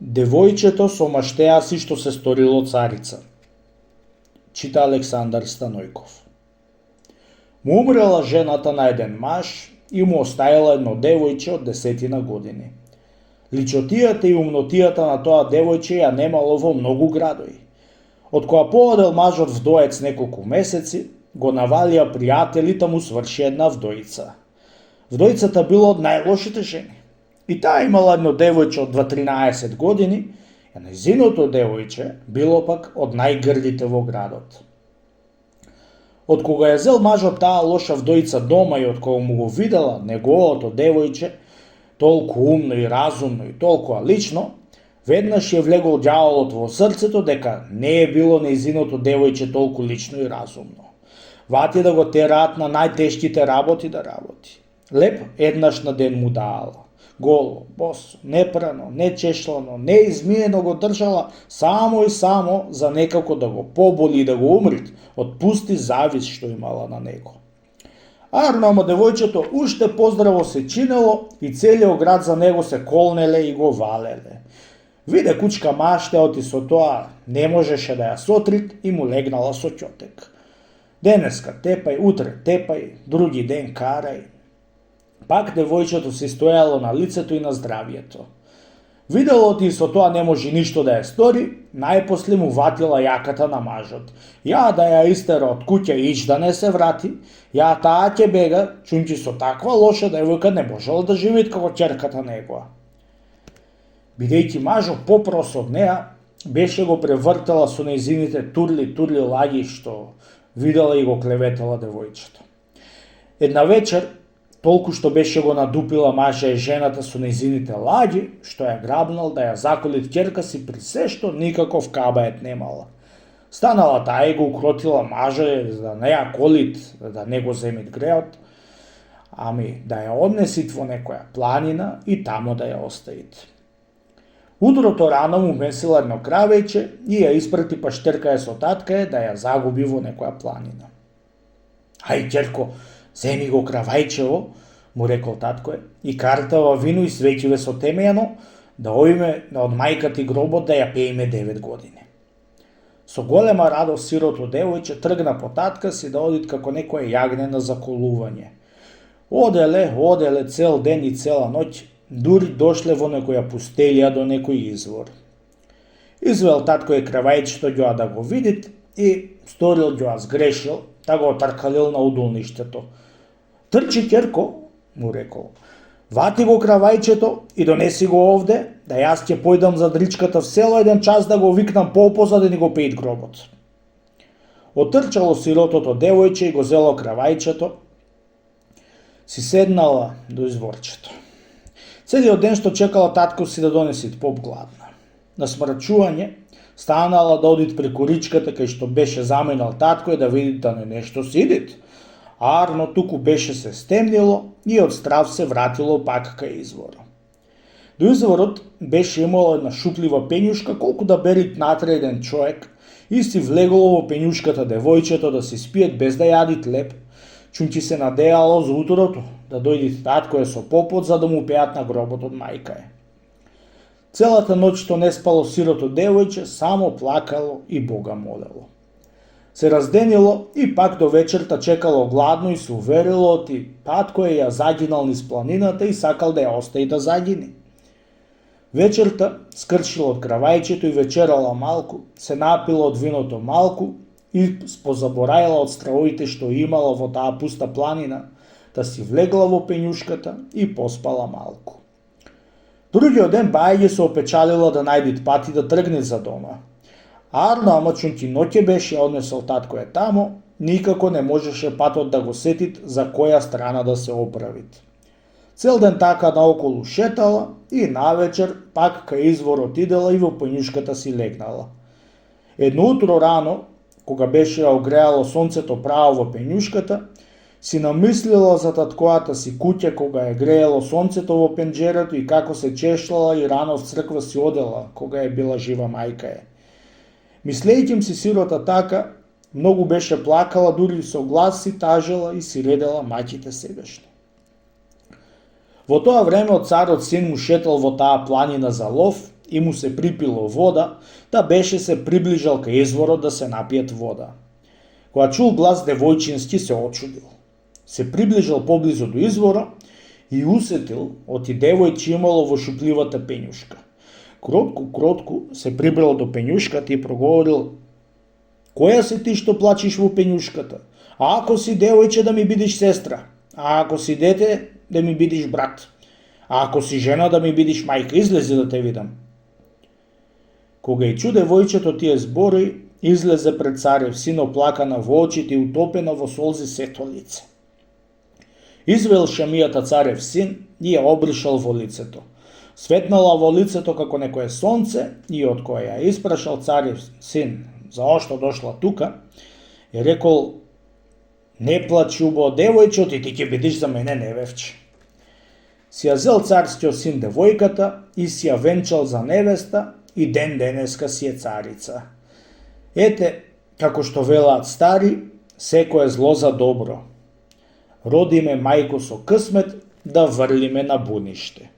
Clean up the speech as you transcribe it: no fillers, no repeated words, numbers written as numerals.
Девојчето со маштеа си што се сторило царица. Чита Александар Станојков. Му умрела жената на еден маж и му оставила едно девојче од 10 години. Личотијата и умнотијата на тоа девојче ја немало во многу градови. Од која поодел мажот вдоец неколку месеци, го навалија пријателите му сврши една вдојица. Вдојицата била од најлошите жени. И таа имала едно девојче од 13 години, а нејзиното девојче било пак од најгрдите во градот. Од кога ја зел мажот таа лоша вдојица дома и од кога му го видела неговото девојче, толку умно и разумно и толкова лично, веднаш ја влегол ѓаволот во срцето дека не е било нејзиното девојче толку лично и разумно. Вати да го тераат на најтешките работи да работи. Леп еднаш на ден му даала. Голо, босо, непрано, нечешлано, неизмиено го држала само и само за некако да го поболи и да го умрит од пусти завис што имала на него. Арно, ама девојчето уште поздраво се чинело и целиот град за него се колнеле и го валеле. Виде кучка маштеот и со тоа не можеше да ја сотрит и му легнала со ќотек. Денеска тепај, утре тепај, други ден карај. Пак девојчето се стоело на лицето и на здравието. Видело и со тоа не може ништо да ја стори, најпосле му ватила јаката на мажот. Ја да ја истера од куќа ич да не се врати, ја таа ќе бега, чунчи со таква лоша девојка не можела да живеат како ќерката негова. Бидејќи мажот попрос од неа, беше го превртела со нејзините турли лаги што видела и го клеветала девојчето. Една вечер, толку што беше го надупила мажа и жената со нејзините лаги, што ја грабнал да ја заколит ќерка си при се што никаков кабает немала. Станала таа и го укротила мажа за да не ја колит, да не го земит греот, ами да ја однесит во некоја планина и тамо да ја оставит. Утрото рано му месила едно кравејче и ја испрати паштерка со татка да ја загуби во некоја планина. Ај, ќерко, земи го кравајчево, му рекол татко и картава вино и свеќиве со темјано, да оиме од мајка ти гробот да ја пееме 9 години. Со голема радост сирото девојче тргна по татка си да одит како некоја јагне на заколување. Оделе цел ден и цела ноќ, дури дошле во некоја пустелија до некој извор. Извел татко е кравајчето ѓоа да го видит и сторил ѓоа сгрешил, да го отркалил на удолништето. Трчи, ќерко, му рекол, вати го кравајчето и донеси го овде, да јас ќе појдам за дричката в село еден час да го викнам попоза да ни го пеит гробот. Отрчало сиротото девојче и го зело кравајчето, си седнала до изворчето. Целиот ден што чекала татко си да донеси поп гладна. На смрачување станала да одит преку ричката кај што беше заминал татко и да види да не нешто сидит. Арно туку беше се стемнило и од страв се вратило пак кај изворот. До изворот беше имало една шуплива пењушка колку да берит натре еден човек и си влеголо во пењушката девојчето да си спиет без да јадит леп, чунчи се надејало за уторото да дојди татко е со попот за да му пеат на гробот од мајка е. Целата ноќ што не спало сирото девојче, само плакало и Бога молело. Се разденило и пак до вечерта чекало гладно и се уверило ти татко е ја загинал низ планината и сакал да ја остави да загине. Вечерта скршило од кравајчето и вечерала малку, се напило од виното малку и позаборајала од стравовите што имала во таа пуста планина, да си влегла во пењушката и поспала малку. Другиот ден бајање се опечалила да најдит пат и да тргнет за дома. Арно, ама чунки ноќе беше однесол татко е тамо, никако не можеше патот да го сетит за која страна да се оправит. Цел ден така наоколу шетала и навечер пак кај изворот идела и во пењушката си легнала. Едно утро рано, кога беше ја огреало сонцето право во пењушката, си намислила за таткоата си куќа кога е греело сонцето во пенџерето и како се чешлала и рано в црква си одела кога е била жива мајка е. Мислејќи си сирота така, многу беше плакала, дури со глас си тажела и си редела маќите себешно. Во тоа време царот син му шетал во таа планина за лов и му се припило вода, да беше се приближал кај изворот да се напиет вода. Кога чул глас девојчински, се очудил. Се приближал поблизу до извора и усетил оти девојче имало во шупливата пењушка. Кротко се прибрал до пењушката и проговорил: "Која си ти што плачиш во пењушката? А ако си девојче, да ми бидиш сестра, а ако си дете, да ми бидиш брат, а ако си жена, да ми бидиш мајка, излези да те видам." Кога и чу девојчето тие збори, излезе пред царев син оплакана во очите и утопена во солзи сето лице. Извел шамијата царев син и ја обришал во лицето. Светнала во лицето како некое сонце и од кое ја испрашал царев син заошто дошла тука, и рекол: "Не плачи, убаво девојче, ти ќе бидиш за мене невевче." Си ја зел царскиот син девојката и си ја венчал за невеста и ден денеска си е царица. Ете, како што велаат стари, секое зло за добро. Роди ме мајко со късмет, да врлиме на буниште.